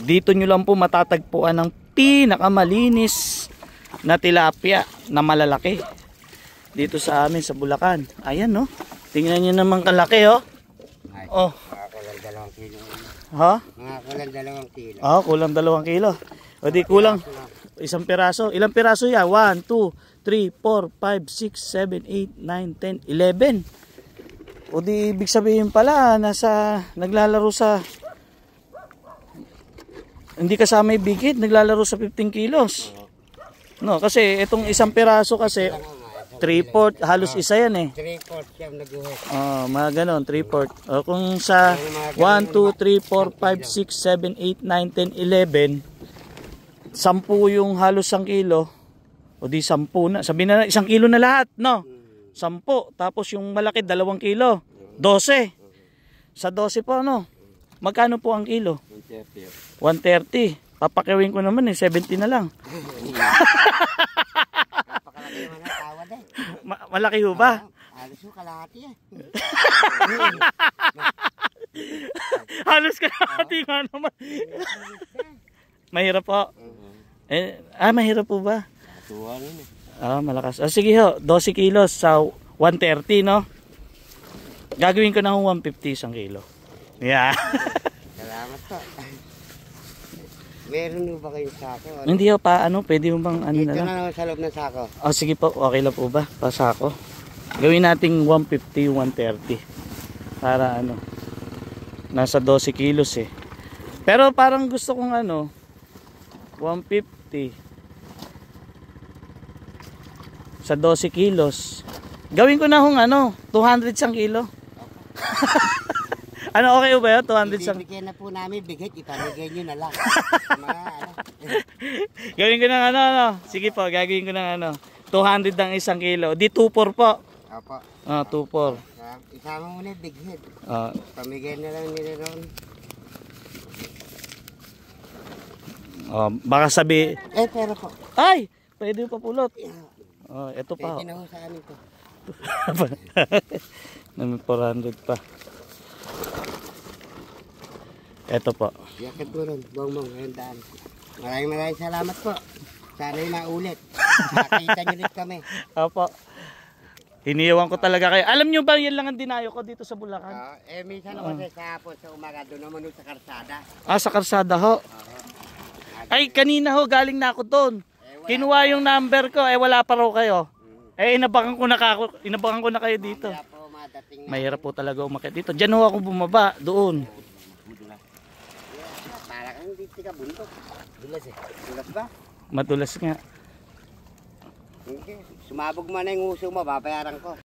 Dito nyo lang po matatagpuan ng pinakamalinis na tilapia na malalaki. Dito sa amin sa Bulacan. Ayan no. Tingnan nyo naman kalaki oh. Oh. Kulang 2 kilo. Ha? Mga kulang 2 kilo. Ah, kulang 2 kilo. O di kulang isang piraso. Ilang piraso yan? 1, 2, 3, 4, 5, 6, 7, 8, 9, 10, 11. O di ibig sabihin pala naglalaro sa hindi kasama yung bigit, naglalaro sa 15 kilos. No, kasi itong isang piraso kasi 3/4 halos isa yan eh. 3/4 siyang naguhit. Oh, mga ganon, 3/4. O kung sa 1, 2, 3, 4, 5, 6, 7, 8, 9, 10, 11, 10 yung halos 1 kilo. O di 10 na. Sabihin na 1 kilo na lahat, no? 10. Tapos yung malaki 2 kilo. 12. Sa 12 po ano? Magkano po ang kilo? 130. Papakiwin ko naman eh, 70 na lang. Napakalaki naman ang tawad eh. Malaki ho ba? Halos yung kalahati eh. Halos kalahati nga naman. Mahirap po. Mahirap po ba? Tuwa nun eh. Malakas. Sige ho, 12 kilos sa 130 no? Gagawin ko na 150 isang kilo. Yeah. Salamat po. Meron ba kayong sako? Ano? Hindi ho pa, pwede mo bang Dito na lang? na lang sa loob ng sako. Sige po, okay lang po ba? Pasako. Gawin nating 150, 130. Para nasa 12 kilos eh. Pero parang gusto kong 150 sa 12 kilos. Gawin ko na kung 200 isang kilo. Okay ba yun? 200 isang... Bibigyan na po namin bigit, ipamigay nyo na lang. Gawin ko ng Sige po, gagawin ko ng 200 ang isang kilo. Di 2-4 po. Opo. 2-4. Isama mo na bigit. Pamigay na lang nila ron. Baka sabi... Pero po. Ay! Pwede pa pulot. Ito pa. Pwede na ho sa amin to. Namin 400 pa. Ito po. Yakit mo ron. Buwang ngayon daan. Maraming salamat po. Sana'y maulit. Nakita nyo rin kami. Opo. Hiniyawan ko talaga kayo. Alam nyo ba yan lang ang dinayo ko dito sa Bulacan? Minsan ako sa hapon sa umaga doon naman sa karsada. Sa karsada ho. Ay, kanina ho, galing na ako doon. Kinuha yung number ko, wala pa raw kayo. Inabangan ko na kayo dito. Mahirap po talaga umakyat dito. Diyan ho ako bumaba, doon. Para kang dito ka buntok. Dulas eh. Dulas ba? Madulas nga. Sumabog man na yung uso mo, babayaran ko.